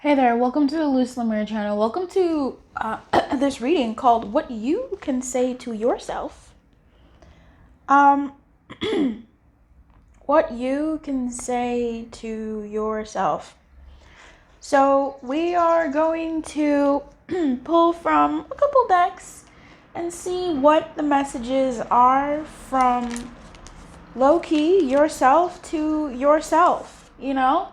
Hey there, welcome to the Loose Lemire channel. Welcome to this reading called What You Can Say to Yourself. What you can say to yourself. So we are going to pull from a couple decks and see what the messages are from low-key yourself to yourself, you know?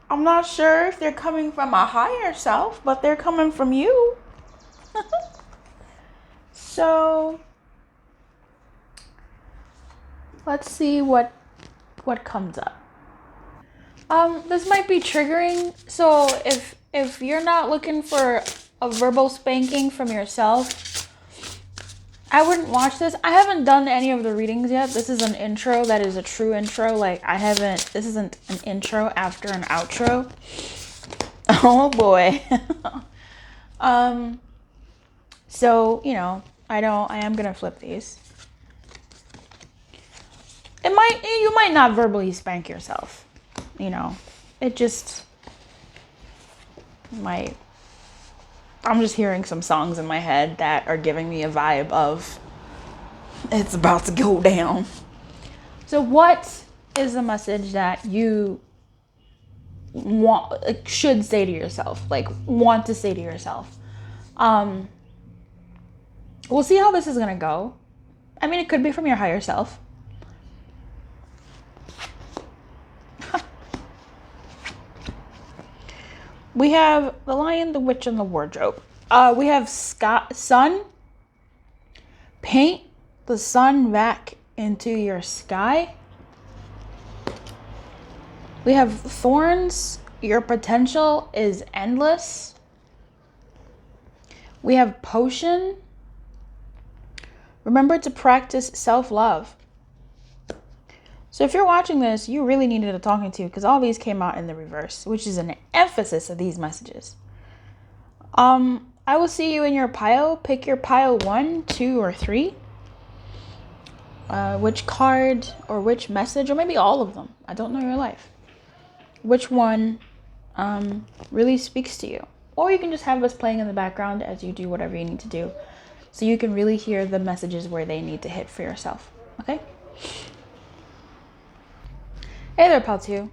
I'm not sure if they're coming from a higher self, but they're coming from you. So let's see what comes up. This might be triggering. So if you're not looking for a verbal spanking from yourself, I wouldn't watch this. I haven't done any of the readings yet. This is an intro that is a true intro. Like this isn't an intro after an outro. Oh boy. So, you know, I am gonna flip these. You might not verbally spank yourself, you know. It just might. I'm just hearing some songs in my head that are giving me a vibe of it's about to go down. So what is the message that you should say to yourself, want to say to yourself? We'll see how this is gonna go. I mean, it could be from your higher self. We have the Lion, the Witch, and the Wardrobe. We have sun. Paint the sun back into your sky. We have thorns. Your potential is endless. We have potion. Remember to practice self-love. So if you're watching this, you really needed a talking to, because all these came out in the reverse, which is an emphasis of these messages. I will see you in your pile. Pick your pile 1, 2, or 3. Which card or which message, or maybe all of them. I don't know your life. Which one really speaks to you. Or you can just have us playing in the background as you do whatever you need to do, so you can really hear the messages where they need to hit for yourself. Okay? Hey there, pal 2.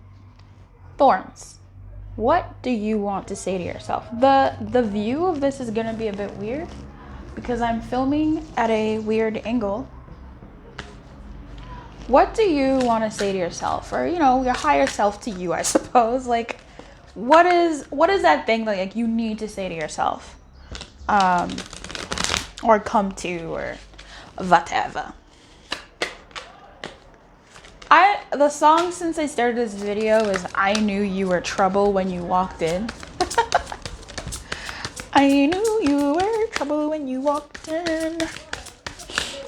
Thorns. What do you want to say to yourself? The view of this is going to be a bit weird because I'm filming at a weird angle. What do you want to say to yourself? Or, you know, your higher self to you, I suppose. Like, what is that thing that, like, you need to say to yourself? Or come to, or whatever. The song since I started this video is I Knew You Were Trouble When You Walked In. I knew you were trouble when you walked in.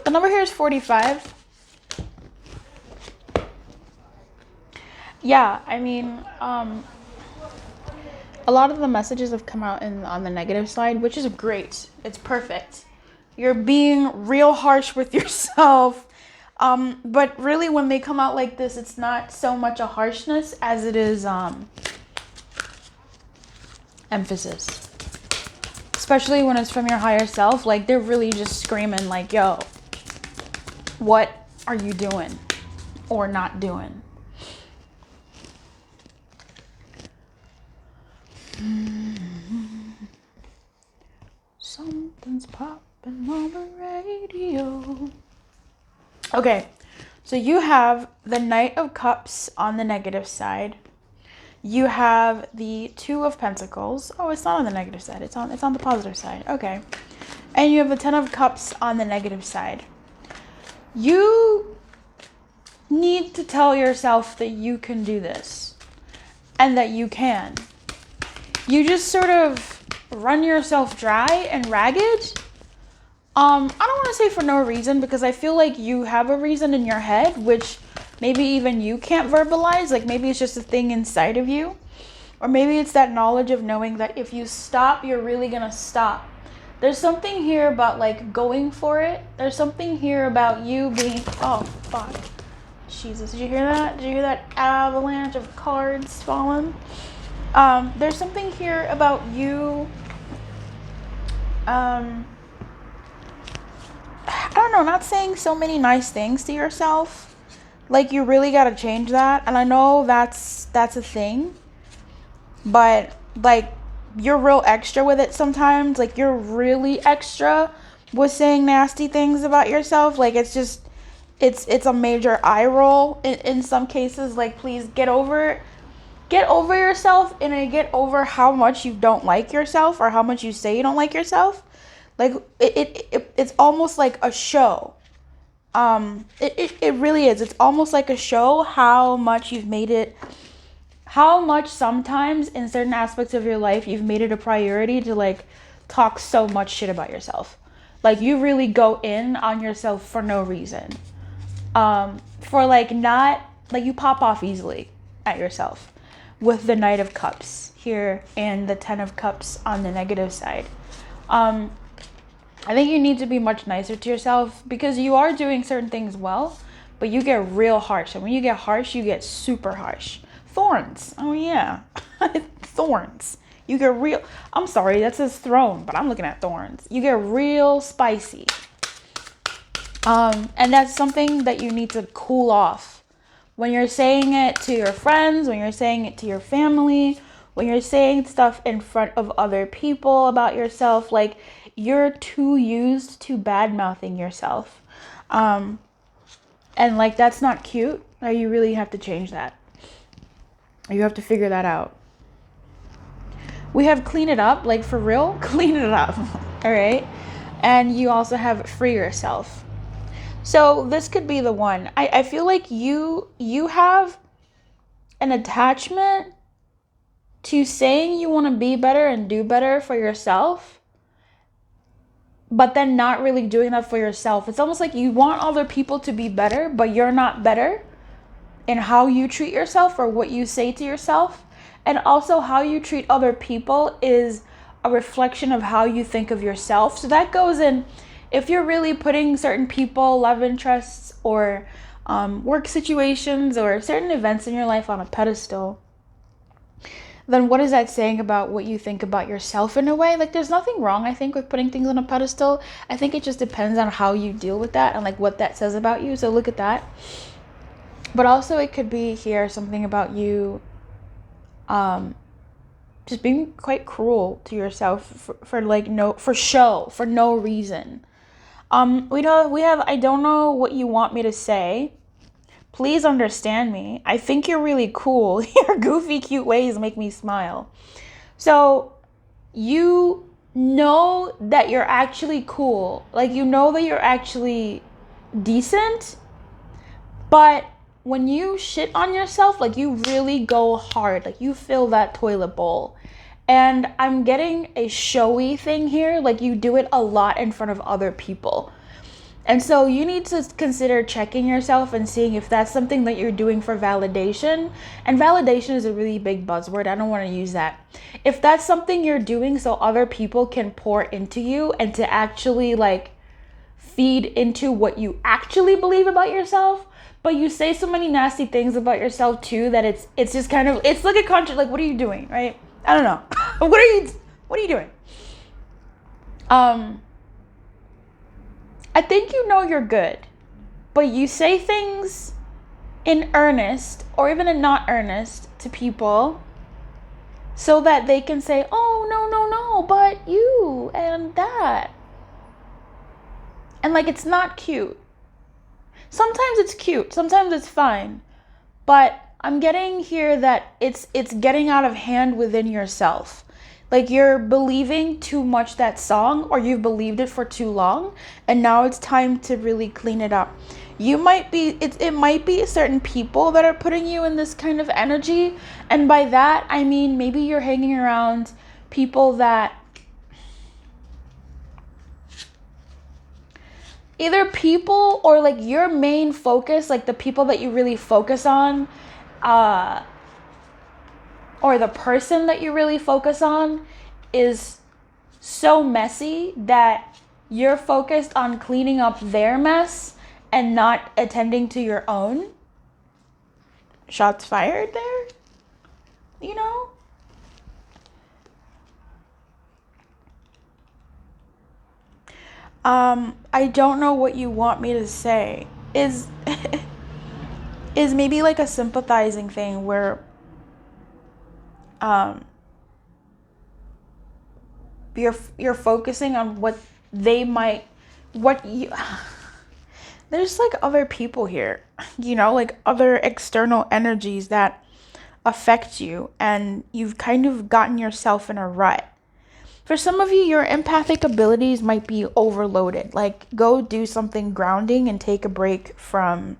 The number here is 45. Yeah, I mean, a lot of the messages have come out on the negative side, which is great. It's perfect. You're being real harsh with yourself. But really when they come out like this, it's not so much a harshness as it is emphasis. Especially when it's from your higher self. Like, they're really just screaming like, yo, what are you doing or not doing? Something's popping on the radio. Okay, so you have the Knight of Cups on the negative side. You have the Two of Pentacles. Oh, it's not on the negative side. It's on the positive side. Okay. And you have the Ten of Cups on the negative side. You need to tell yourself that you can do this and that you can. You just sort of run yourself dry and ragged. I don't want to say for no reason, because I feel like you have a reason in your head, which maybe even you can't verbalize. Like, maybe it's just a thing inside of you. Or maybe it's that knowledge of knowing that if you stop, you're really going to stop. There's something here about, like, going for it. There's something here about you being... Oh, fuck. Jesus, did you hear that? Did you hear that avalanche of cards falling? There's something here about you. I don't know, not saying so many nice things to yourself. Like, you really gotta change that. And I know that's a thing. But, like, you're real extra with it sometimes. Like, you're really extra with saying nasty things about yourself. Like, it's just, it's a major eye roll in some cases. Like, please get over it. Get over yourself and get over how much you don't like yourself or how much you say you don't like yourself. Like, it's almost like a show. It really is. It's almost like a show how much you've made it, how much sometimes in certain aspects of your life you've made it a priority to like talk so much shit about yourself. Like, you really go in on yourself for no reason. For like not, like, you pop off easily at yourself with the Knight of Cups here and the Ten of Cups on the negative side. I think you need to be much nicer to yourself because you are doing certain things well, but you get real harsh. And when you get harsh, you get super harsh. Thorns. Oh, yeah. Thorns. You get real. I'm sorry, that says throne, but I'm looking at thorns. You get real spicy. And that's something that you need to cool off. When you're saying it to your friends, when you're saying it to your family, when you're saying stuff in front of other people about yourself, like, you're too used to bad-mouthing yourself. And, like, that's not cute. You really have to change that. You have to figure that out. We have clean it up, like, for real, clean it up, all right? And you also have free yourself. So this could be the one. I feel like you have an attachment to saying you want to be better and do better for yourself, but then not really doing that for yourself. It's almost like you want other people to be better, but you're not better in how you treat yourself or what you say to yourself. And also how you treat other people is a reflection of how you think of yourself. So that goes in, if you're really putting certain people, love interests, or work situations or certain events in your life on a pedestal, then what is that saying about what you think about yourself in a way? Like, there's nothing wrong, I think, with putting things on a pedestal. I think it just depends on how you deal with that and like what that says about you. So look at that. But also it could be here something about you just being quite cruel to yourself for no reason. We have I don't know what you want me to say. Please understand me. I think you're really cool. Your goofy, cute ways make me smile. So you know that you're actually cool. Like, you know that you're actually decent. But when you shit on yourself, like, you really go hard. Like, you fill that toilet bowl. And I'm getting a showy thing here. Like, you do it a lot in front of other people. And so you need to consider checking yourself and seeing if that's something that you're doing for validation. And validation is a really big buzzword. I don't want to use that. If that's something you're doing so other people can pour into you and to actually like feed into what you actually believe about yourself, but you say so many nasty things about yourself too that it's just kind of, it's like a conscious, like, what are you doing, right? I don't know. What are you doing? I think you know you're good, but you say things in earnest or even in not earnest to people so that they can say, oh, no, but you and that. And like, it's not cute. Sometimes it's cute, sometimes it's fine, but I'm getting here that it's getting out of hand within yourself. Like, you're believing too much that song, or you've believed it for too long, and now it's time to really clean it up. You might be, it might be certain people that are putting you in this kind of energy, and by that I mean maybe you're hanging around people that either people or like your main focus, like the people that you really focus on, or the person that you really focus on is so messy that you're focused on cleaning up their mess and not attending to your own. Shots fired there, you know? I don't know what you want me to say. Is is maybe like a sympathizing thing where um you're focusing on what they might what you there's like other people here, like other external energies that affect you, and you've kind of gotten yourself in a rut. For some of you, your empathic abilities might be overloaded. Like, go do something grounding and take a break from,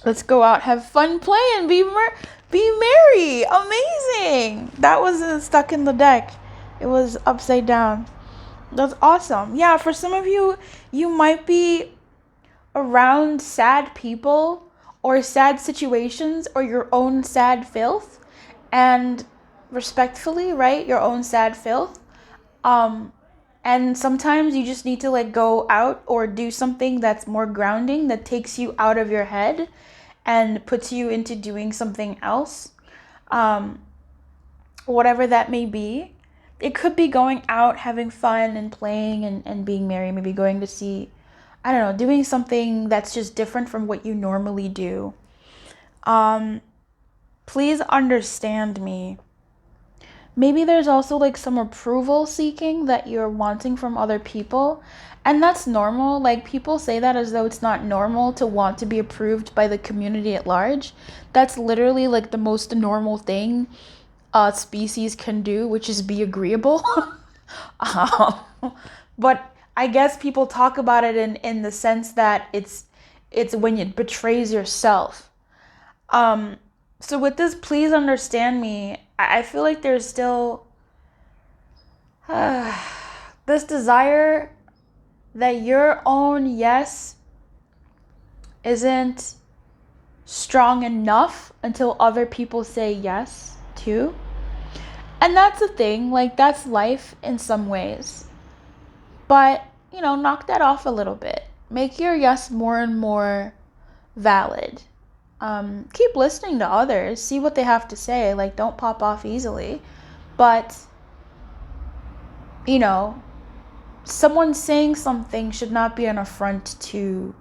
let's go out, have fun, play, and be merry. Amazing. That wasn't stuck in the deck. It was upside down. That's awesome. Yeah, for some of you, you might be around sad people or sad situations or your own sad filth, and respectfully, right, your own sad filth. And sometimes you just need to like go out or do something that's more grounding, that takes you out of your head and puts you into doing something else, whatever that may be. It could be going out, having fun and playing and being merry, maybe going to see, I don't know, doing something that's just different from what you normally do. Please understand me. Maybe there's also like some approval seeking that you're wanting from other people. And that's normal. Like, people say that as though it's not normal to want to be approved by the community at large. That's literally like the most normal thing a species can do, which is be agreeable. um, but I guess people talk about it in the sense that it's when it betrays yourself. So with this, please understand me. I feel like there's still this desire that your own yes isn't strong enough until other people say yes too. And that's the thing, like, that's life in some ways. But, knock that off a little bit. Make your yes more and more valid. Keep listening to others, see what they have to say. Like, don't pop off easily. But, someone saying something should not be an affront to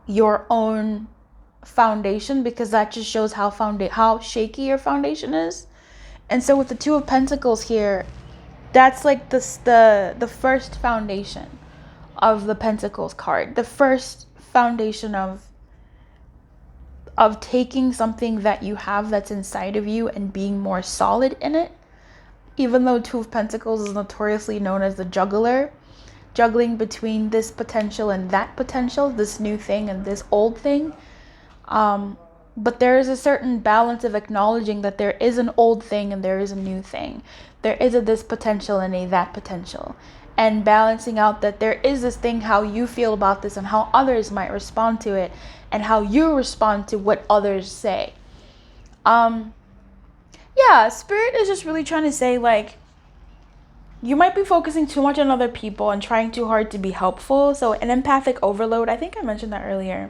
your own foundation, because that just shows how shaky your foundation is. And so with the Two of Pentacles here, that's like the first foundation of the Pentacles card. The first foundation of taking something that you have that's inside of you and being more solid in it. Even though Two of Pentacles is notoriously known as the juggler, juggling between this potential and that potential, this new thing and this old thing. But there is a certain balance of acknowledging that there is an old thing and there is a new thing. There is a this potential and a that potential. And balancing out that there is this thing, how you feel about this and how others might respond to it, and how you respond to what others say. Yeah, Spirit is just really trying to say, like, you might be focusing too much on other people and trying too hard to be helpful. So an empathic overload, I think I mentioned that earlier.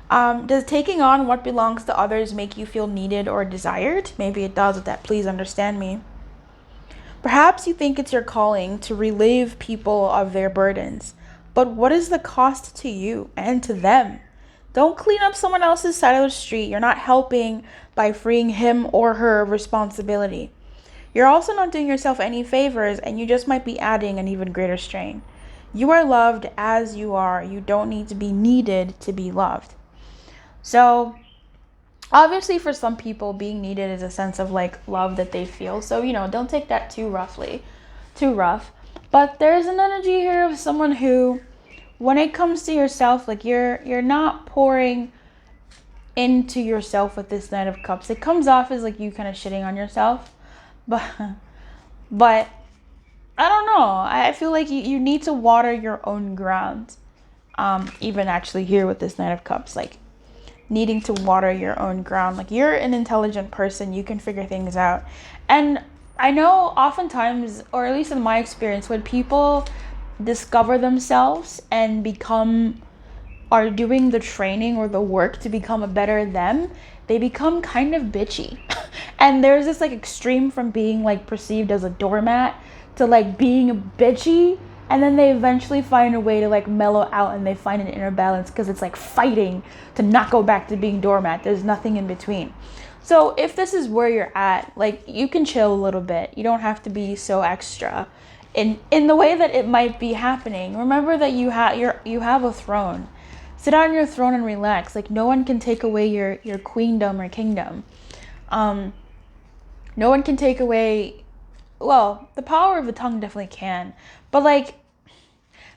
Does taking on what belongs to others make you feel needed or desired? Maybe it does with that. Please understand me. Perhaps you think it's your calling to relieve people of their burdens, but what is the cost to you and to them? Don't clean up someone else's side of the street. You're not helping by freeing him or her of responsibility. You're also not doing yourself any favors, and you just might be adding an even greater strain. You are loved as you are. You don't need to be needed to be loved. So obviously for some people, being needed is a sense of like love that they feel. So, don't take that too rough. But there's an energy here of someone who, when it comes to yourself, like you're not pouring into yourself with this Knight of Cups. It comes off as like you kind of shitting on yourself. But I don't know. I feel like you need to water your own ground. Even actually here with this Knight of Cups, like needing to water your own ground. Like, you're an intelligent person. You can figure things out. And I know oftentimes, or at least in my experience, when people discover themselves and are doing the training or the work to become a better them, they become kind of bitchy. And there's this like extreme from being like perceived as a doormat to like being bitchy, and then they eventually find a way to like mellow out, and they find an inner balance because it's like fighting to not go back to being doormat. There's nothing in between. So if this is where you're at, like, you can chill a little bit. You don't have to be so extra in the way that it might be happening. Remember that you have a throne. Sit on your throne and relax. Like, no one can take away your queendom or kingdom. No one can take away, well, the power of the tongue definitely can. But like,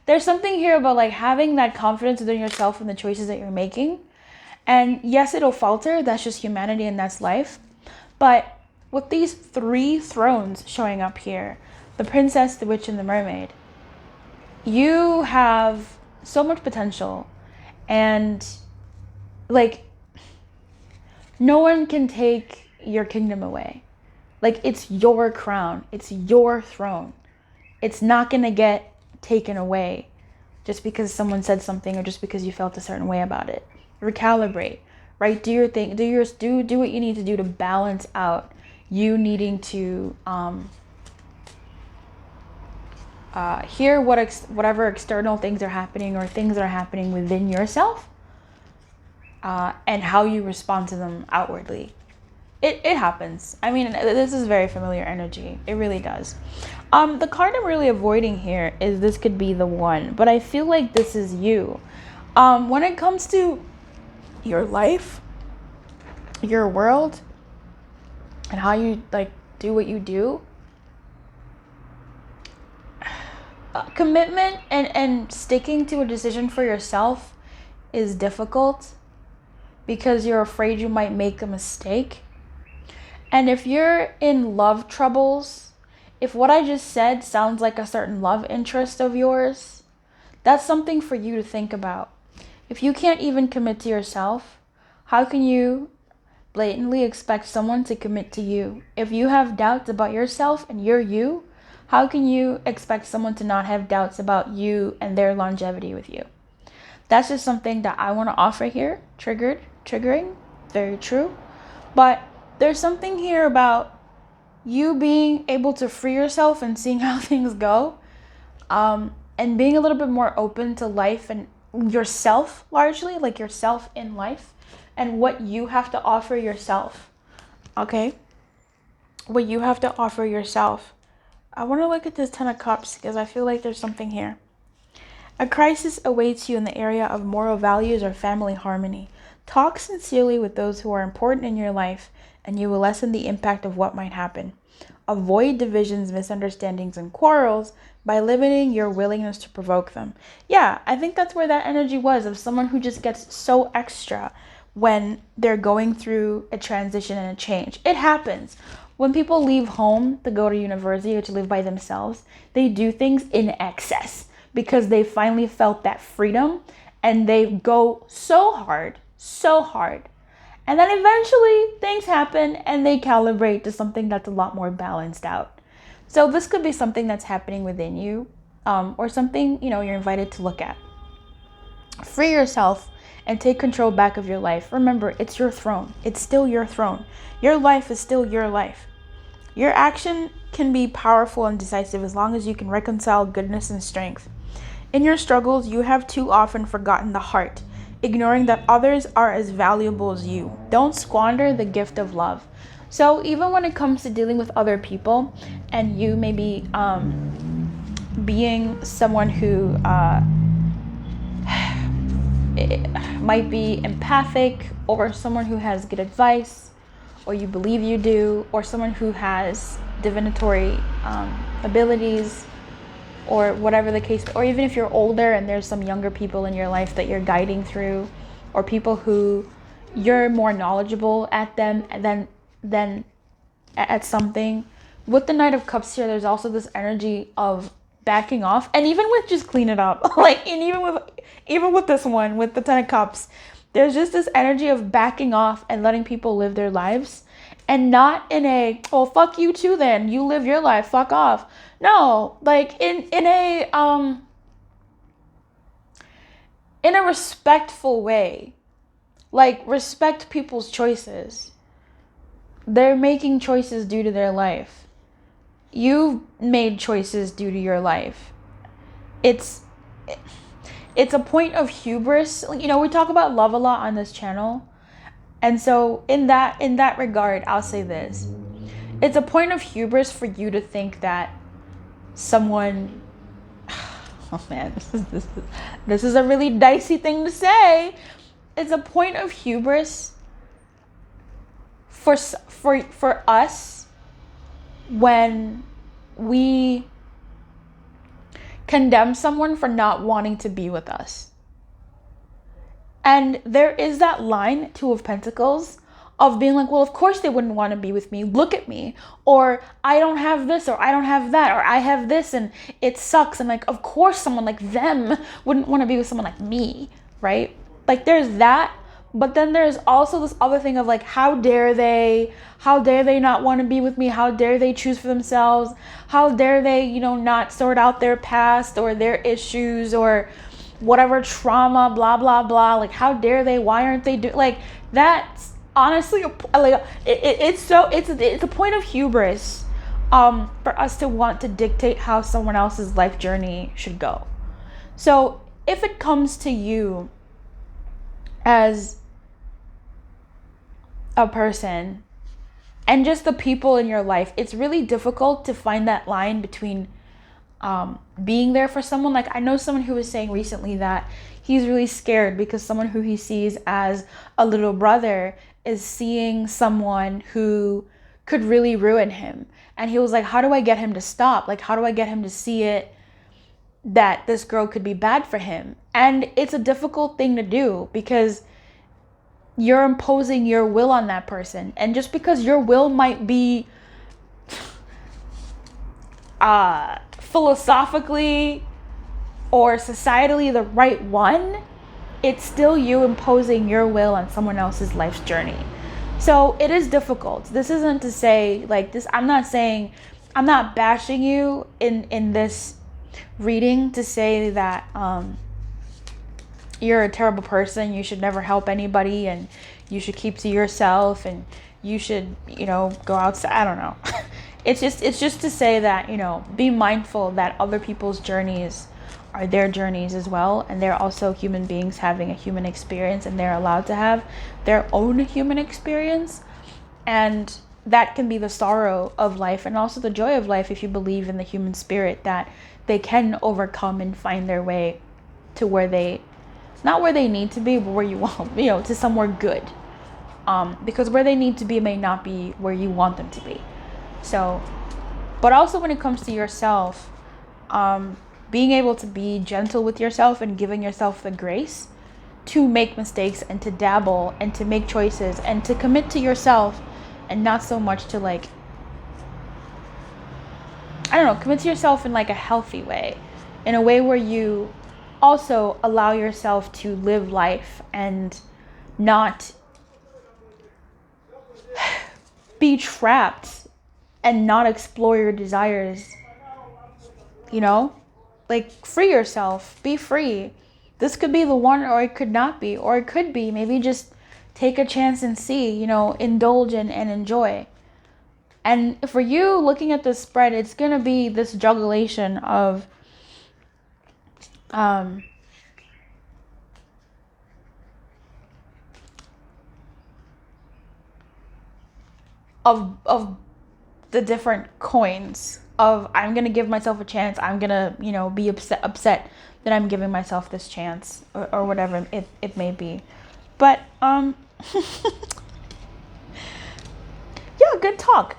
there's something here about like having that confidence within yourself and the choices that you're making. And yes, it'll falter. That's just humanity and that's life. But with these 3 thrones showing up here, the princess, the witch, and the mermaid, you have so much potential. And like, no one can take your kingdom away. Like, it's your crown. It's your throne. It's not going to get taken away just because someone said something or just because you felt a certain way about it. Recalibrate, right? Do your thing. Do what you need to do to balance out you needing to hear whatever external things are happening or things that are happening within yourself, and how you respond to them outwardly. It happens. I mean, this is very familiar energy. It really does. The card I'm really avoiding here is this could be the one, but I feel like this is you. When it comes to your life, your world, and how you like do what you do, commitment and sticking to a decision for yourself is difficult because you're afraid you might make a mistake. And if you're in love troubles, if what I just said sounds like a certain love interest of yours, that's something for you to think about. If you can't even commit to yourself, how can you blatantly expect someone to commit to you? If you have doubts about yourself and you're you, how can you expect someone to not have doubts about you and their longevity with you? That's just something that I want to offer here. Triggering, very true. But there's something here about you being able to free yourself and seeing how things go, and being a little bit more open to life and yourself, largely, like yourself in life and what you have to offer yourself. Okay? What you have to offer yourself. I want to look at this 10 of Cups because I feel like there's something here. A crisis awaits you in the area of moral values or family harmony. Talk sincerely with those who are important in your life, and you will lessen the impact of what might happen. Avoid divisions, misunderstandings, and quarrels by limiting your willingness to provoke them. Yeah, I think that's where that energy was, of someone who just gets so extra when they're going through a transition and a change. It happens. When people leave home to go to university or to live by themselves, they do things in excess because they finally felt that freedom, and they go so hard. And then eventually things happen and they calibrate to something that's a lot more balanced out. So this could be something that's happening within you, or something, you're invited to look at. Free yourself and take control back of your life. Remember, it's your throne. It's still your throne. Your life is still your life. Your action can be powerful and decisive as long as you can reconcile goodness and strength. In your struggles, you have too often forgotten the heart, ignoring that others are as valuable as you. Don't squander the gift of love. So even when it comes to dealing with other people, and you may be being someone who might be empathic, or someone who has good advice, or you believe you do, or someone who has divinatory abilities, or whatever the case, or even if you're older and there's some younger people in your life that you're guiding through, or people who you're more knowledgeable at them than at something. With the Knight of Cups here, there's also this energy of backing off, and even with just clean it up, and even with this one, with the 10 of Cups, there's just this energy of backing off and letting people live their lives, and not in a, oh, fuck you too then, you live your life, fuck off. No, like in a respectful way. Like, respect people's choices. They're making choices due to their life. you've made choices due to your life. It's a point of hubris. You know, we talk about love a lot on this channel. And so in that regard, I'll say this. It's a point of hubris for you to think that someone oh man, this is a really dicey thing to say. It's a point of hubris for us when we condemn someone for not wanting to be with us. And there is that line, Two of Pentacles, of being like, well, of course they wouldn't want to be with me. Look at me. Or I don't have this, or I don't have that, or I have this and it sucks. And like, of course someone like them wouldn't want to be with someone like me, right? Like there's that. But then there's also this other thing of like, how dare they not want to be with me? How dare they choose for themselves? How dare they, you know, not sort out their past or their issues or whatever trauma, blah, blah, blah. Like, how dare they? Why aren't they doing, like, that's honestly, like, it's a point of hubris for us to want to dictate how someone else's life journey should go. So if it comes to you as a person and just the people in your life, it's really difficult to find that line between being there for someone. Like I know someone who was saying recently that he's really scared because someone who he sees as a little brother is seeing someone who could really ruin him. And he was like, how do I get him to stop? Like, how do I get him to see it that this girl could be bad for him? And it's a difficult thing to do because you're imposing your will on that person. And just because your will might be philosophically or societally the right one, it's still you imposing your will on someone else's life's journey. So it is difficult. This isn't to say like this, I'm not bashing you in this reading to say that you're a terrible person, you should never help anybody, and you should keep to yourself, and you should, you know, go outside. I don't know. It's just to say that, you know, be mindful that other people's journeys are their journeys as well, and they're also human beings having a human experience, and they're allowed to have their own human experience. And that can be the sorrow of life and also the joy of life if you believe in the human spirit, that they can overcome and find their way to where they, not where they need to be, but where you want, you know, to somewhere good. Because where they need to be may not be where you want them to be. So, but also when it comes to yourself, being able to be gentle with yourself and giving yourself the grace to make mistakes and to dabble and to make choices and to commit to yourself, and not so much to like, I don't know, commit to yourself in like a healthy way, in a way where you also allow yourself to live life and not be trapped and not explore your desires, you know? Like, free yourself, be free. This could be the one, or it could not be, or it could be, maybe just take a chance and see, you know, indulge and enjoy. And for you looking at this spread, it's going to be this jugulation of the different coins of, I'm going to give myself a chance. I'm going to, you know, be upset that I'm giving myself this chance, or whatever it may be. But, yeah, good talk.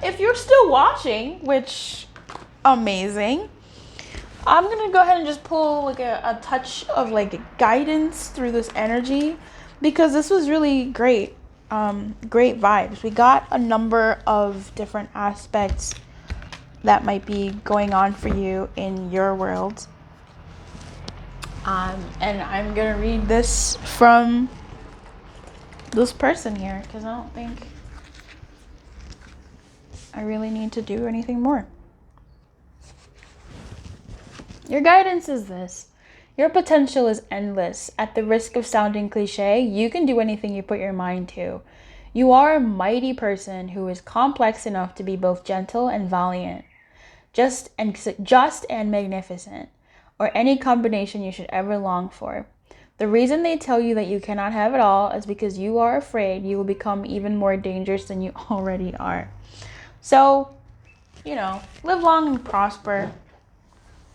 If you're still watching, which, amazing. I'm going to go ahead and just pull like a touch of like guidance through this energy, because this was really great. Great vibes. We got a number of different aspects that might be going on for you in your world. And I'm gonna read this from this person here, because I don't think I really need to do anything more. Your guidance is this: your potential is endless. At the risk of sounding cliche, you can do anything you put your mind to. You are a mighty person who is complex enough to be both gentle and valiant, just and magnificent, or any combination you should ever long for. The reason they tell you that you cannot have it all is because you are afraid you will become even more dangerous than you already are. So, live long and prosper.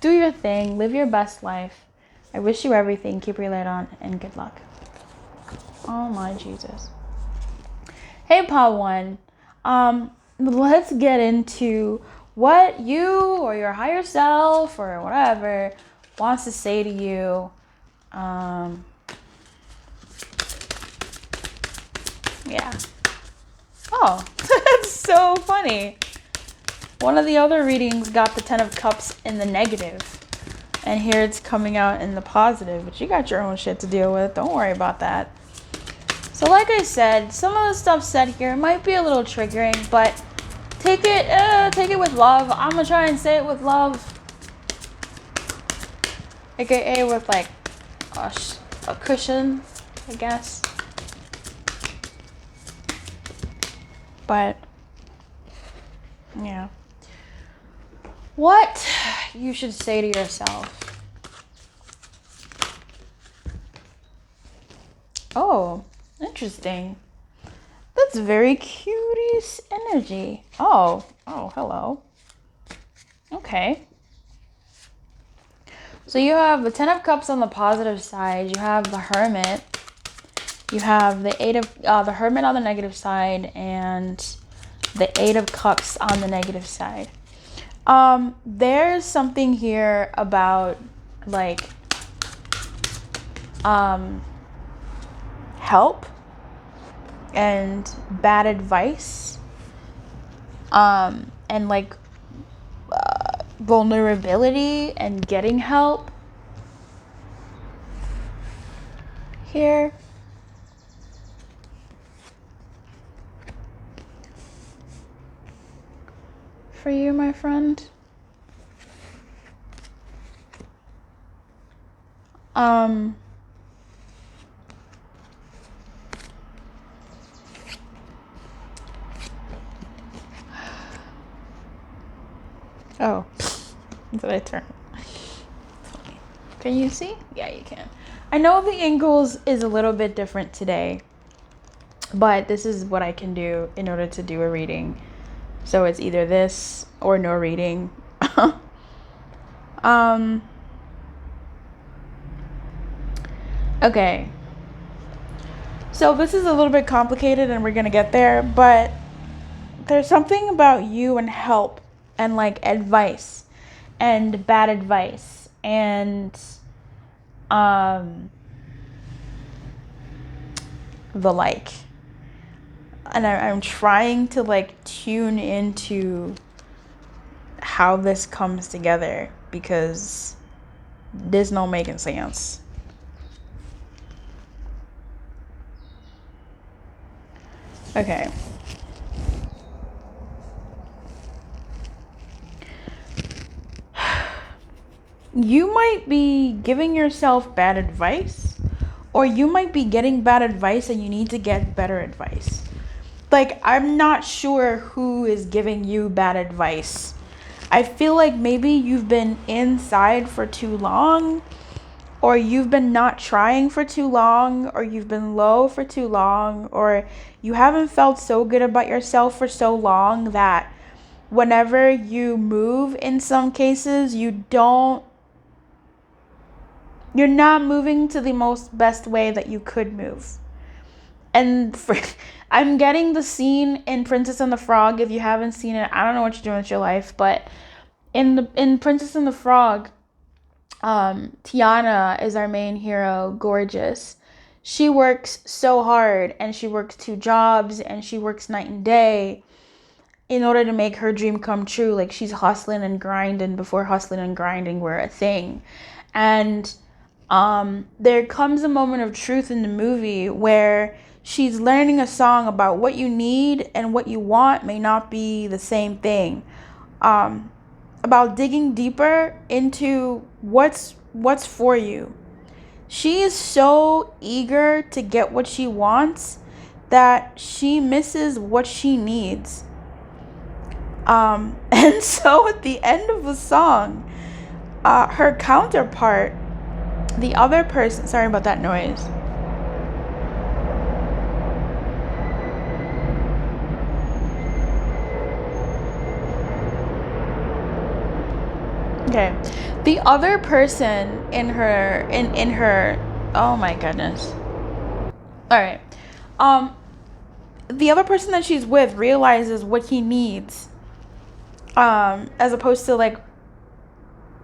Do your thing. Live your best life. I wish you everything. Keep your light on and good luck. Oh my Jesus. Hey, Pod One. Let's get into what you or your higher self or whatever wants to say to you. Yeah. Oh, that's so funny. One of the other readings got the 10 of Cups in the negative. And here it's coming out in the positive. But you got your own shit to deal with. Don't worry about that. So like I said, some of the stuff said here might be a little triggering. But take it with love. I'm going to try and say it with love. AKA with like a cushion, I guess. But, yeah. What you should say to yourself. Oh, interesting. That's very cuties energy. Oh, hello. Okay. So you have the 10 of Cups on the positive side. You have the Hermit. You have the Hermit on the negative side and the 8 of Cups on the negative side. There's something here about like help and bad advice. And like vulnerability and getting help here. For you, my friend. Oh, did I turn? Can you see? Yeah, you can. I know the angles is a little bit different today, but this is what I can do in order to do a reading. So it's either this or no reading. Okay. So this is a little bit complicated and we're going to get there, but there's something about you and help and like advice and bad advice and the like. And I'm trying to like tune into how this comes together because there's no making sense. Okay. You might be giving yourself bad advice, or you might be getting bad advice and you need to get better advice. Like, I'm not sure who is giving you bad advice. I feel like maybe you've been inside for too long, or you've been not trying for too long, or you've been low for too long, or you haven't felt so good about yourself for so long that whenever you move in some cases, you're not moving to the best way that you could move. And I'm getting the scene in Princess and the Frog. If you haven't seen it, I don't know what you're doing with your life, but in Princess and the Frog, Tiana is our main hero, gorgeous. She works so hard and she works 2 jobs and she works night and day in order to make her dream come true. Like, she's hustling and grinding before hustling and grinding were a thing. And there comes a moment of truth in the movie where she's learning a song about what you need and what you want may not be the same thing. About digging deeper into what's for you. She is so eager to get what she wants that she misses what she needs. And so at the end of the song, her counterpart, the other person, sorry about that noise. Okay, the other person in her, oh my goodness. All right, the other person that she's with realizes what he needs, as opposed to like,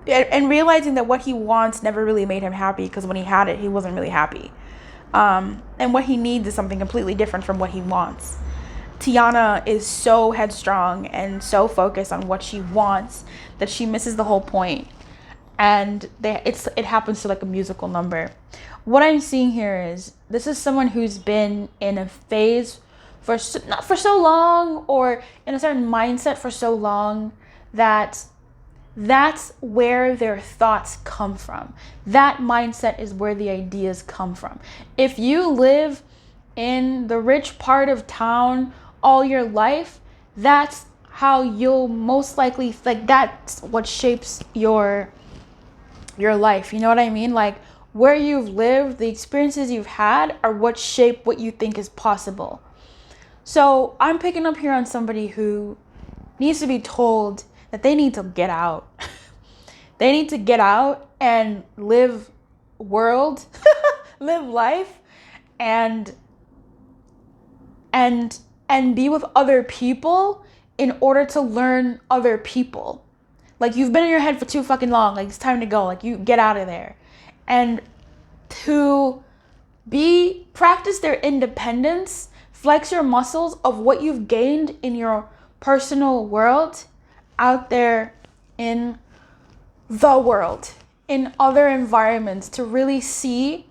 and realizing that what he wants never really made him happy, because when he had it, he wasn't really happy. And what he needs is something completely different from what he wants. Tiana is so headstrong and so focused on what she wants that she misses the whole point. And it happens to like a musical number. What I'm seeing here is this is someone who's been in a phase not for so long, or in a certain mindset for so long, that that's where their thoughts come from. That mindset is where the ideas come from. If you live in the rich part of town all your life, that's how you'll most likely, like, that's what shapes your life. You know what I mean? Like, where you've lived, the experiences you've had are what shape what you think is possible. So I'm picking up here on somebody who needs to be told that they need to get out. They need to get out and live live life, and be with other people in order to learn other people. Like, you've been in your head for too fucking long. Like, it's time to go. Like, you get out of there. And to practice their independence, flex your muscles of what you've gained in your personal world out there in the world, in other environments, to really see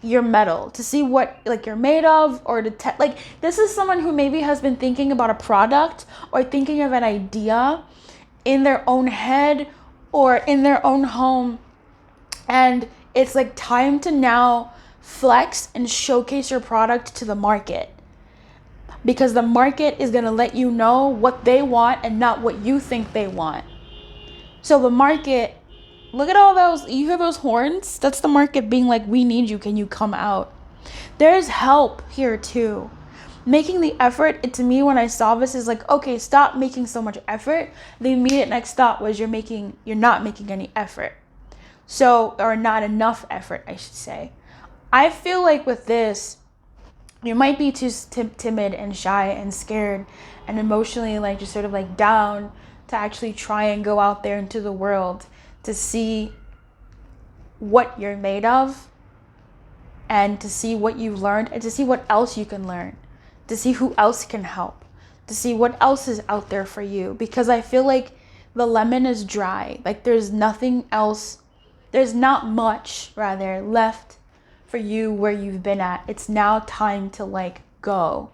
your metal, to see what like you're made of, or to like, this is someone who maybe has been thinking about a product or thinking of an idea in their own head or in their own home, and it's like time to now flex and showcase your product to the market, because the market is going to let you know what they want and not what you think they want. So the market, look at all those, you hear those horns? That's the market being like, we need you, can you come out? There's help here too. Making the effort, to me, when I saw this, is like, okay, stop making so much effort. The immediate next thought was you're not making any effort. So, or not enough effort, I should say. I feel like with this, you might be too timid and shy and scared and emotionally like just sort of like down to actually try and go out there into the world to see what you're made of, and to see what you've learned, and to see what else you can learn, to see who else can help, to see what else is out there for you. Because I feel like the lemon is dry. Like, there's nothing else, there's not much rather left for you where you've been at. It's now time to like go,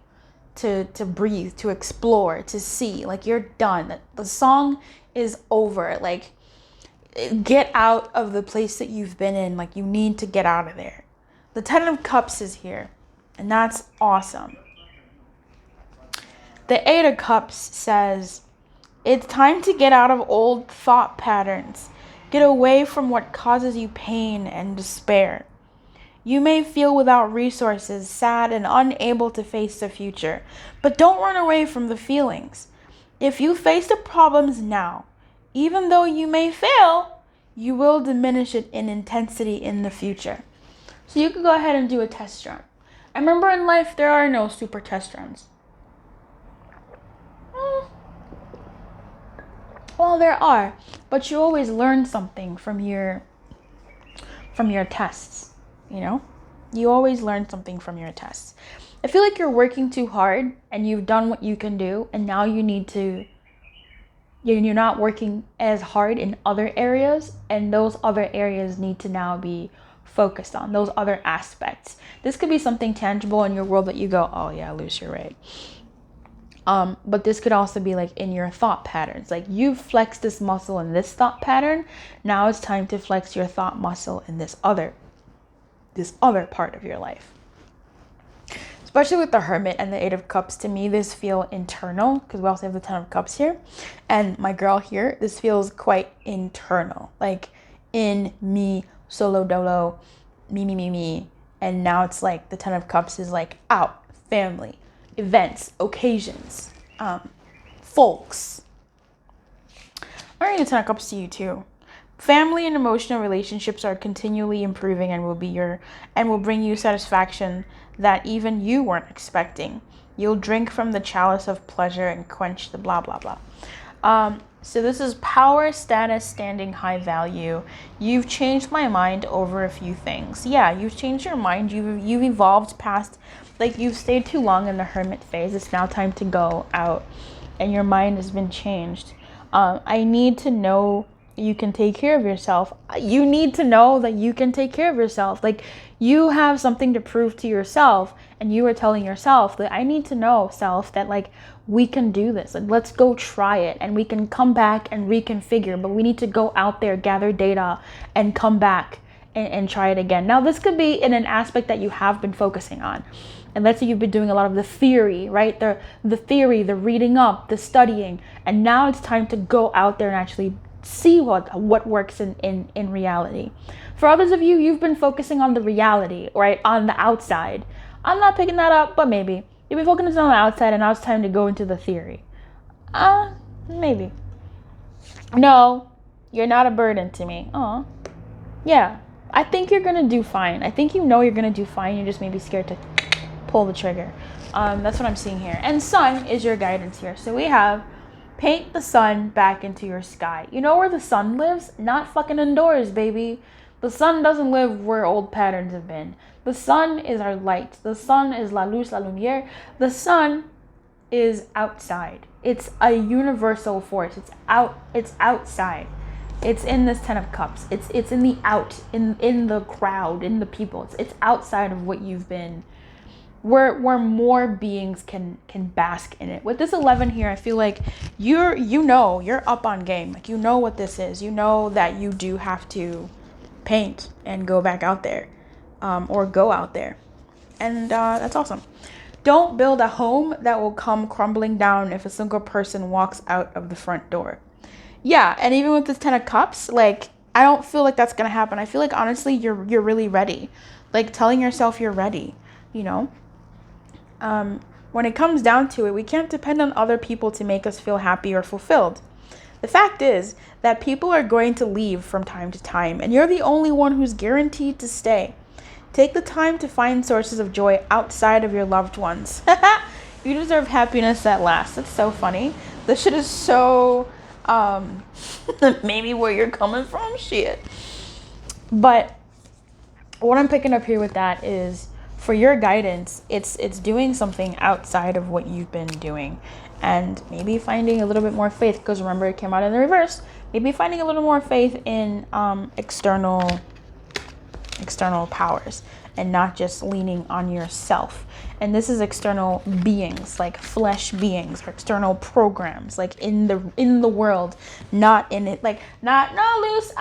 to breathe, to explore, to see. Like, you're done. The song is over. Like, get out of the place that you've been in. Like, you need to get out of there. The 10 of Cups is here, and that's awesome. The 8 of Cups says, it's time to get out of old thought patterns. Get away from what causes you pain and despair. You may feel without resources, sad, and unable to face the future, but don't run away from the feelings. If you face the problems now, even though you may fail, you will diminish it in intensity in the future. So you could go ahead and do a test run. I remember in life, there are no super test runs. Well, there are, but you always learn something from your tests. You know, you always learn something from your tests. I feel like you're working too hard and you've done what you can do, and now you're not working as hard in other areas, and those other areas need to now be focused on, those other aspects. This could be something tangible in your world that you go, oh yeah, Luce, you're right. But this could also be like in your thought patterns. Like, you've flexed this muscle in this thought pattern. Now it's time to flex your thought muscle in this other part of your life. especially with the Hermit and the Eight of Cups, to me, this feel internal, because we also have the Ten of Cups here. And my girl here, this feels quite internal. Like, in me, solo dolo, me. And now it's like the Ten of Cups is like out, family, events, occasions, folks. I'm reading the Ten of Cups to you too. Family and emotional relationships are continually improving and will bring you satisfaction that even you weren't expecting. You'll drink from the chalice of pleasure and quench the blah blah blah. So this is power, status, standing, high value. You've changed my mind over a few things. Yeah, you've changed your mind. You've evolved past, like, you've stayed too long in the Hermit phase. It's now time to go out, and your mind has been changed. I need to know you can take care of yourself. You need to know that you can take care of yourself. Like, you have something to prove to yourself, and you are telling yourself that I need to know, self, that like we can do this. Like, let's go try it, and we can come back and reconfigure, but we need to go out there, gather data, and come back and try it again. Now, this could be in an aspect that you have been focusing on. And let's say you've been doing a lot of the theory, right? The theory, the reading up, the studying, and now it's time to go out there and actually see what works in reality. For others of you, you've been focusing on the reality, right? On the outside. I'm not picking that up, but maybe. You've been focusing on the outside, and now it's time to go into the theory. Maybe. No, you're not a burden to me. Aw. Yeah. I think you're gonna do fine. I think you know you're gonna do fine. You're just maybe scared to pull the trigger. That's what I'm seeing here. And sun is your guidance here. So we have paint the sun back into your sky. You know where the sun lives? Not fucking indoors, baby. The sun doesn't live where old patterns have been. The sun is our light. The sun is la luz, la lumière. The sun is outside. It's a universal force. It's outside. It's in this Ten of Cups. It's in the in the crowd, in the people. It's outside of what you've been, where more beings can bask in it. With this 11 here, I feel like you're up on game. Like, you know what this is. You know that you do have to paint and go back out there, or go out there, and that's awesome. Don't build a home that will come crumbling down if a single person walks out of the front door. Yeah, and even with this Ten of Cups, like, I don't feel like that's gonna happen. I feel like, honestly, you're really ready. Like, telling yourself you're ready, you know? When it comes down to it, we can't depend on other people to make us feel happy or fulfilled. The fact is that people are going to leave from time to time, and you're the only one who's guaranteed to stay. Take the time to find sources of joy outside of your loved ones. You deserve happiness that lasts. That's so funny. This shit is so, maybe where you're coming from, shit. But what I'm picking up here with that is, for your guidance, it's doing something outside of what you've been doing, and maybe finding a little bit more faith, because remember, it came out in the reverse. Maybe finding a little more faith in external powers, and not just leaning on yourself. And this is external beings, like flesh beings, or external programs, like in the world, not in it. Like, not, no, Luce,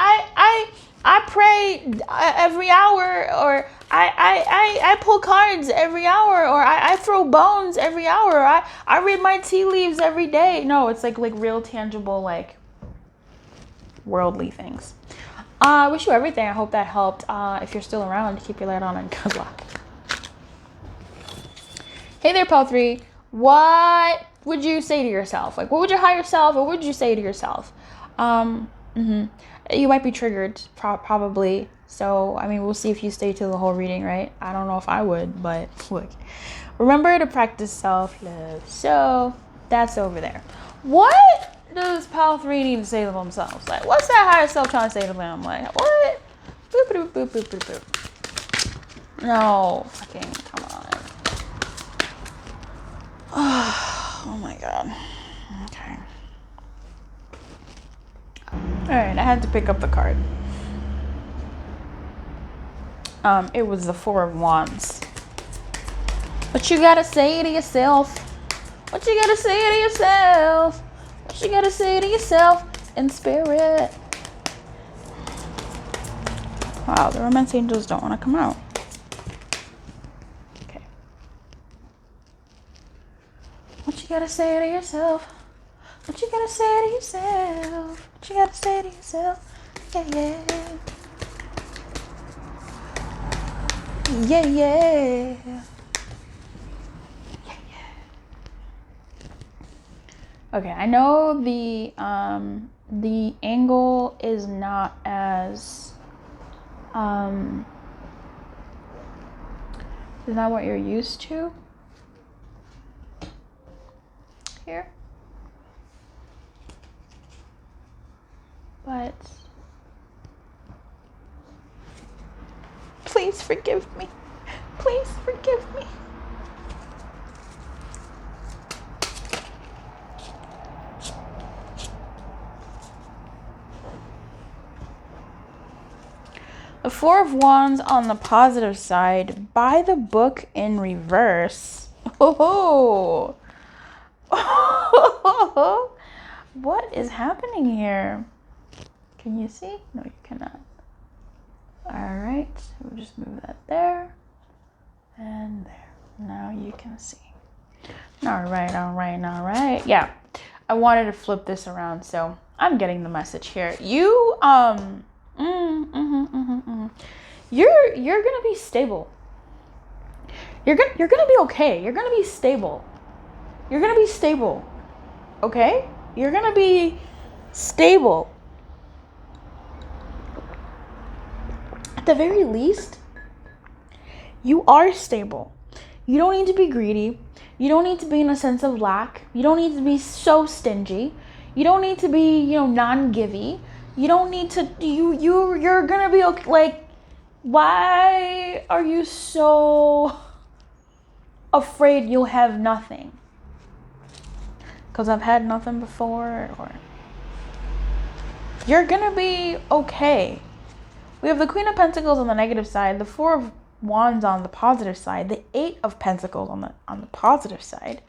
I pray every hour, or I pull cards every hour, or I throw bones every hour, or I read my tea leaves every day. No, it's like real tangible, like worldly things. I wish you everything. I hope that helped. If you're still around, keep your light on and good luck. Hey there, Pal 3. What would you say to yourself? Like, what would your higher self, or what would you say to yourself? You might be triggered, probably. So, I mean, we'll see if you stay to the whole reading, right? I don't know if I would, but look. Remember to practice self-love. So, that's over there. What does Pal 3 need to say to themselves? Like, what's that higher self trying to say to them? Like, what? Boop, boop, boop, boop, boop, boop. No, fucking, come on. Oh my god. Okay. Alright, I had to pick up the card. It was the Four of Wands. What you gotta say to yourself? What you gotta say to yourself? What you gotta say to yourself in spirit? Wow, the romance angels don't want to come out. Okay. gotta say to yourself? What you gotta say to yourself? What you gotta say to yourself? Yeah, yeah. Yeah, yeah. Yeah, yeah. Okay, I know the angle is not as is not what you're used to here. But please forgive me. Please forgive me. The Four of Wands on the positive side, by the book in reverse. Oh, what is happening here? Can you see? No, you cannot. All right, we'll just move that there and there. Now you can see. All right. Yeah, I wanted to flip this around, so I'm getting the message here. You, you're gonna be stable. You're gonna be okay. You're gonna be stable. You're gonna be stable. Okay? You're gonna be stable. At the very least, you are stable. You don't need to be greedy. You don't need to be in a sense of lack. You don't need to be so stingy. You don't need to be, non-givey. You don't need to, you're gonna be okay. Like, why are you so afraid you'll have nothing? Because I've had nothing before, or you're gonna be okay. We have the Queen of Pentacles on the negative side, the Four of Wands on the positive side, the Eight of Pentacles on the positive side.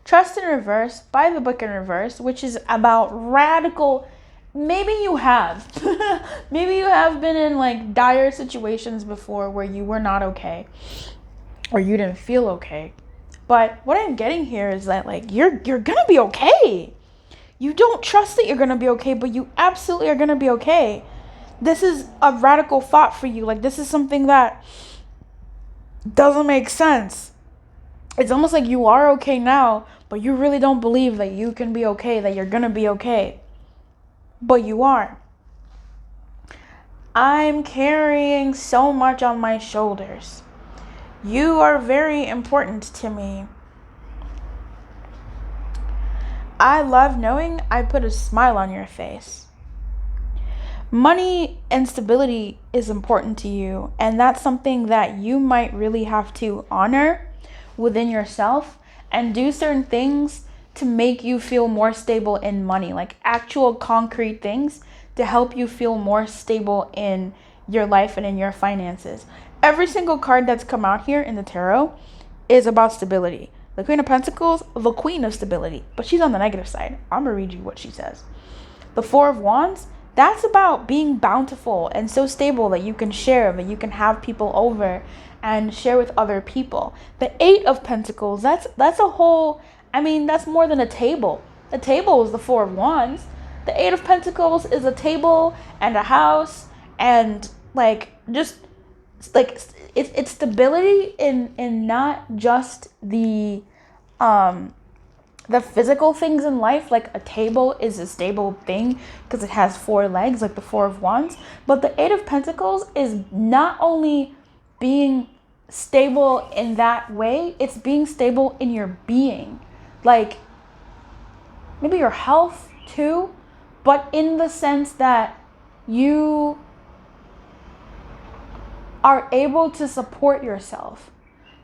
Trust in reverse, by the book in reverse, which is about radical. Maybe you have. Maybe you have been in like dire situations before where you were not okay or you didn't feel okay. But what I'm getting here is that like you're gonna be okay. You don't trust that you're gonna be okay, but you absolutely are gonna be okay. This is a radical thought for you. Like, this is something that doesn't make sense. It's almost like you are okay now, but you really don't believe that you can be okay, that you're gonna be okay. But you are. I'm carrying so much on my shoulders. You are very important to me. I love knowing I put a smile on your face. Money and stability is important to you, and that's something that you might really have to honor within yourself and do certain things to make you feel more stable in money, like actual concrete things to help you feel more stable in your life and in your finances. Every single card that's come out here in the tarot is about stability. The Queen of Pentacles, the Queen of Stability, but she's on the negative side. I'm gonna read you what she says. The Four of Wands, that's about being bountiful and so stable that you can share, that you can have people over and share with other people. The Eight of Pentacles, that's a whole, that's more than a table. The table is the Four of Wands. The Eight of Pentacles is a table and a house and it's stability in not just the physical things in life. Like a table is a stable thing because it has four legs, like the Four of Wands. But the Eight of Pentacles is not only being stable in that way, it's being stable in your being. Like maybe your health too, but in the sense that you are able to support yourself.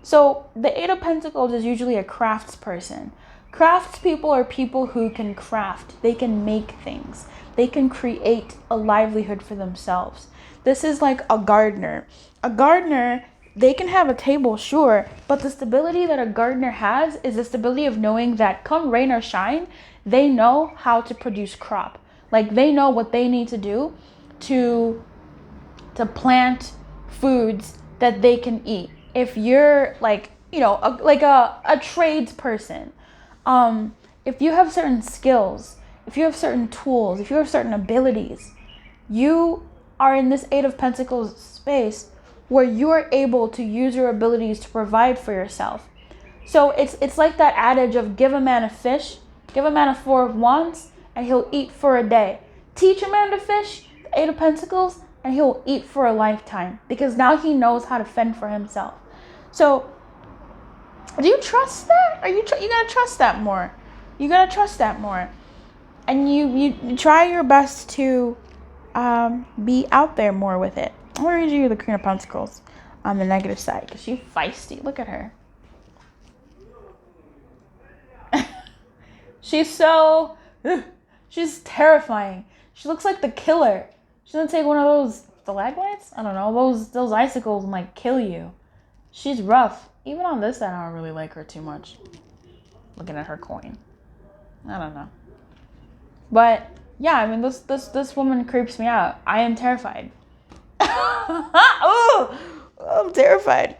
So the Eight of Pentacles is usually a crafts person. Craftspeople are people who can craft. They can make things. They can create a livelihood for themselves. This is like a gardener. A gardener, they can have a table, sure, but the stability that a gardener has is the stability of knowing that come rain or shine, they know how to produce crop. Like they know what they need to do to plant foods that they can eat. If you're like, a tradesperson, If you have certain skills, if you have certain tools, if you have certain abilities, you are in this Eight of Pentacles space where you are able to use your abilities to provide for yourself. So it's like that adage of give a man a fish, give a man a Four of Wands, and he'll eat for a day. Teach a man to fish, the Eight of Pentacles, and he'll eat for a lifetime, because now he knows how to fend for himself. So do you trust that? You gotta trust that more. You gotta trust that more. And you try your best to be out there more with it. I'm gonna read you the Queen of Pentacles on the negative side, because she's feisty. Look at her. She's terrifying. She looks like the killer. She's gonna take one of those stalagmites? I don't know, those icicles and like kill you. She's rough. Even on this side, I don't really like her too much. Looking at her coin. I don't know. But yeah, I mean, this woman creeps me out. I am terrified. Oh, I'm terrified.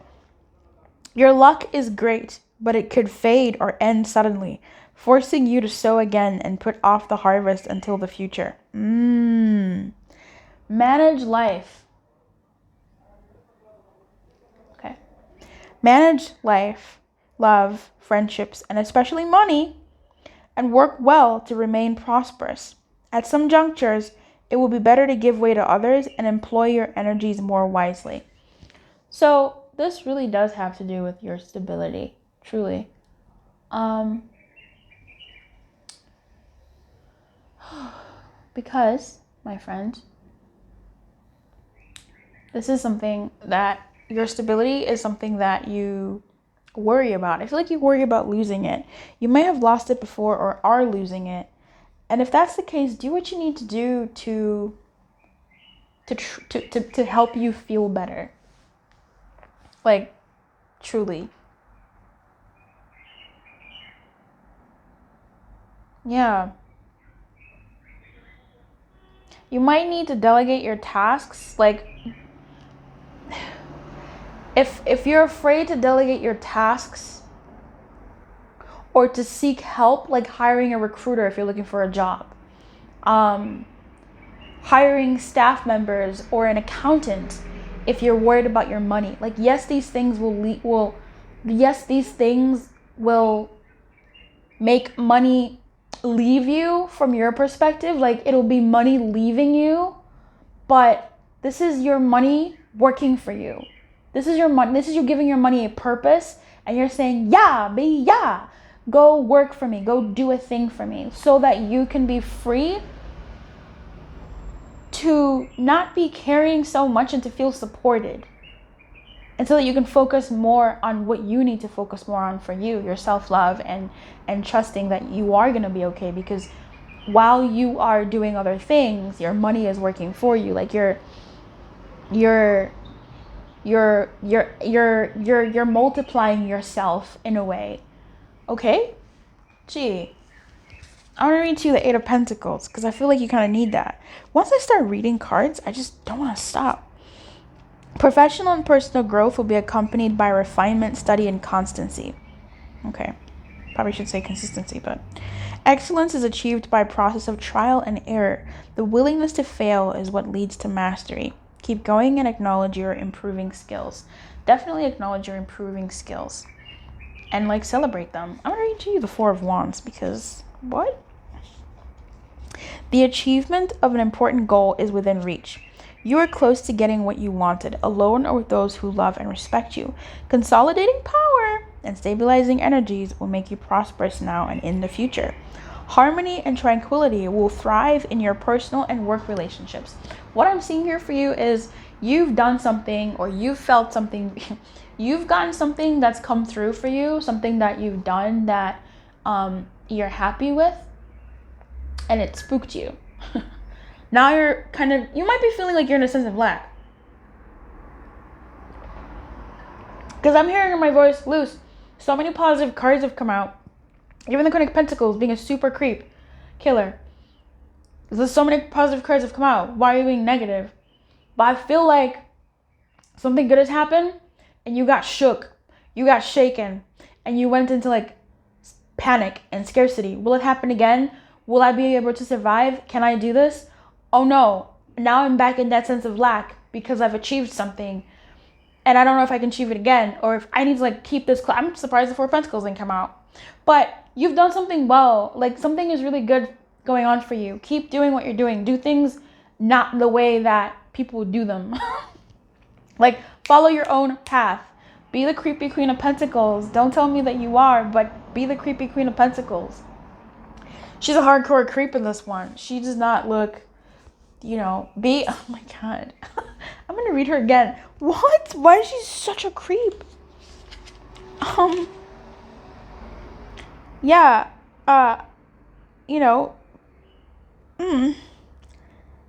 Your luck is great, but it could fade or end suddenly, forcing you to sow again and put off the harvest until the future. Manage life. Okay. Manage life, love, friendships, and especially money, and work well to remain prosperous. At some junctures, it will be better to give way to others and employ your energies more wisely. So this really does have to do with your stability, truly. Because, my friend, this is something that your stability is something that you worry about. I feel like you worry about losing it. You may have lost it before or are losing it. And if that's the case, do what you need to do to help you feel better. Like, truly. Yeah. You might need to delegate your tasks. Like, if you're afraid to delegate your tasks or to seek help, like hiring a recruiter if you're looking for a job, hiring staff members or an accountant if you're worried about your money. Like, yes, these things will make money leave you from your perspective. Like, it'll be money leaving you, but this is your money working for you. This is your money. This is you giving your money a purpose, and you're saying, yeah, go work for me, go do a thing for me, so that you can be free to not be carrying so much and to feel supported. And so that you can focus more on what you need to focus more on for you, your self-love, and trusting that you are going to be okay, because while you are doing other things, your money is working for you. Like, you're multiplying yourself in a way. Okay? Gee. I want to read to you the Eight of Pentacles, because I feel like you kind of need that. Once I start reading cards, I just don't want to stop. Professional and personal growth will be accompanied by refinement, study, and constancy. Okay. Probably should say consistency, but excellence is achieved by a process of trial and error. The willingness to fail is what leads to mastery. Keep going and acknowledge your improving skills. Definitely acknowledge your improving skills. And, like, celebrate them. I'm going to read to you the Four of Wands, because what? The achievement of an important goal is within reach. You are close to getting what you wanted, alone or with those who love and respect you. Consolidating power and stabilizing energies will make you prosperous now and in the future. Harmony and tranquility will thrive in your personal and work relationships. What I'm seeing here for you is you've done something, or you've felt something, you've gotten something that's come through for you, something that you've done that you're happy with, and it spooked you. Now you might be feeling like you're in a sense of lack. Because I'm hearing in my voice, Luce, so many positive cards have come out. Even the Queen of Pentacles being a super creep killer. There's so many positive cards have come out. Why are you being negative? But I feel like something good has happened and you got shook. You got shaken. And you went into, like, panic and scarcity. Will it happen again? Will I be able to survive? Can I do this? Oh no, now I'm back in that sense of lack because I've achieved something and I don't know if I can achieve it again, or if I need to like keep this. I'm surprised the Four of Pentacles didn't come out, but you've done something well. Like something is really good going on for you. Keep doing what you're doing. Do things not the way that people do them. Like follow your own path. Be the creepy Queen of Pentacles. Don't tell me that you are, but be the creepy Queen of Pentacles. She's a hardcore creep in this one. She does not look, oh my God. I'm going to read her again. What? Why is she such a creep? Yeah.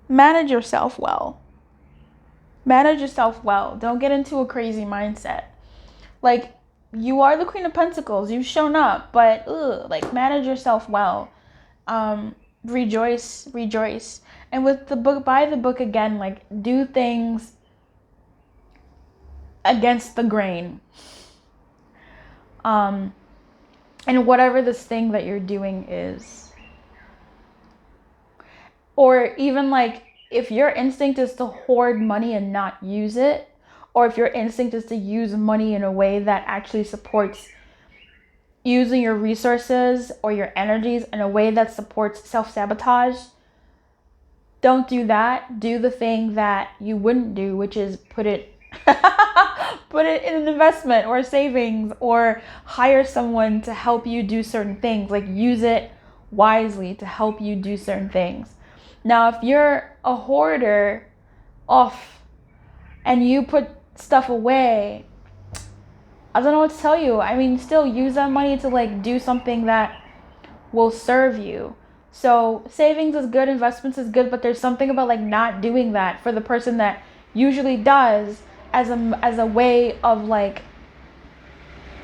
Manage yourself well. Manage yourself well. Don't get into a crazy mindset. Like, you are the Queen of Pentacles. You've shown up, but manage yourself well. Rejoice. And with the book, buy the book again, like do things against the grain. And whatever this thing that you're doing is. Or even like if your instinct is to hoard money and not use it, or if your instinct is to use money in a way that actually supports using your resources or your energies in a way that supports self-sabotage, don't do that. Do the thing that you wouldn't do, which is put it in an investment or savings, or hire someone to help you do certain things. Like use it wisely to help you do certain things. Now, if you're a hoarder and you put stuff away, I don't know what to tell you. I mean, still use that money to like do something that will serve you. So savings is good, investments is good, but there's something about like not doing that for the person that usually does as a way of like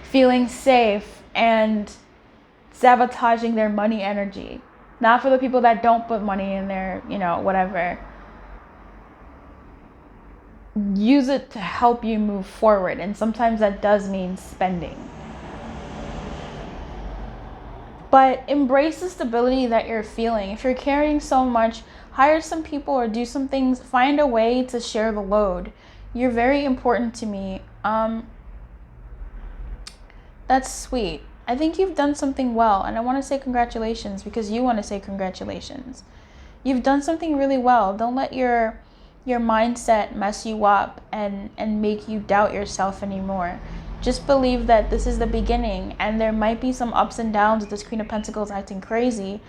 feeling safe and sabotaging their money energy. Not for the people that don't put money in their, whatever. Use it to help you move forward. And sometimes that does mean spending. But embrace the stability that you're feeling. If you're carrying so much, hire some people or do some things. Find a way to share the load. You're very important to me. That's sweet. I think you've done something well, and I want to say congratulations because you want to say congratulations. You've done something really well. Don't let your mindset mess you up and make you doubt yourself anymore. Just believe that this is the beginning, and there might be some ups and downs with this Queen of Pentacles acting crazy,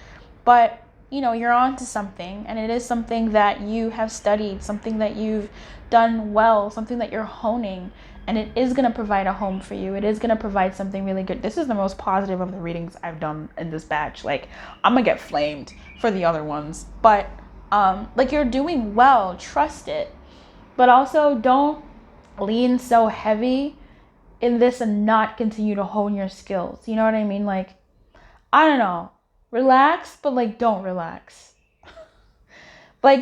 but you're on to something, and it is something that you have studied, something that you've done well, something that you're honing, and it is going to provide a home for you. It is going to provide something really good. This is the most positive of the readings I've done in this batch. Like, I'm going to get flamed for the other ones, but you're doing well. Trust it. But also don't lean so heavy in this and not continue to hone your skills. You know what I mean? Like, I don't know. Relax, but don't relax.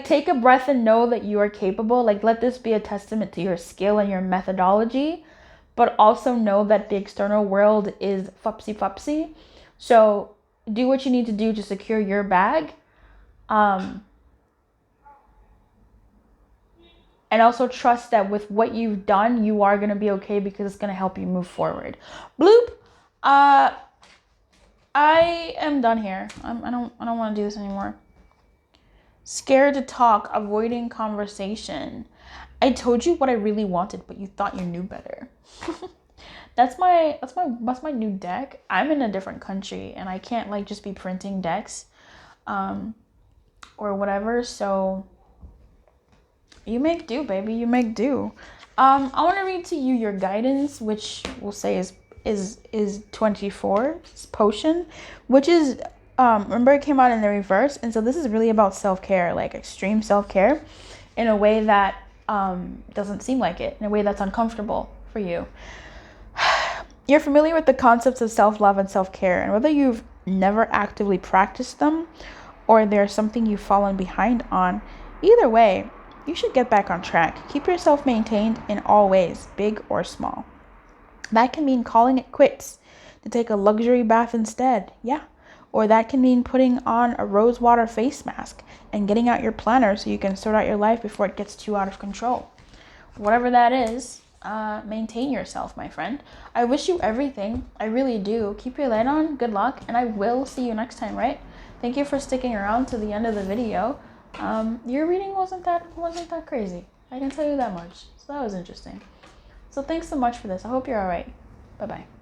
Take a breath and know that you are capable. Let this be a testament to your skill and your methodology, but also know that the external world is fupsy. So do what you need to do to secure your bag. And also trust that with what you've done, you are going to be okay because it's going to help you move forward. Bloop. I am done here. I don't want to do this anymore. Scared to talk, avoiding conversation. I told you what I really wanted, but you thought you knew better. That's my new deck. I'm in a different country and I can't just be printing decks or whatever. So you make do, baby. You make do. I want to read to you your guidance, which we'll say is 24 potion, which is remember it came out in the reverse, and so this is really about self-care, extreme self-care in a way that doesn't seem like it, in a way that's uncomfortable for you. You're familiar with the concepts of self-love and self-care, and whether you've never actively practiced them or there's something you've fallen behind on, either way, you should get back on track. Keep yourself maintained in all ways, big or small. That can mean calling it quits, to take a luxury bath instead. Yeah. Or that can mean putting on a rose water face mask and getting out your planner so you can sort out your life before it gets too out of control. Whatever that is, maintain yourself, my friend. I wish you everything. I really do. Keep your light on. Good luck. And I will see you next time, right? Thank you for sticking around to the end of the video. Your reading wasn't that crazy. I can tell you that much. So that was interesting. So thanks so much for this. I hope you're all right. Bye-bye.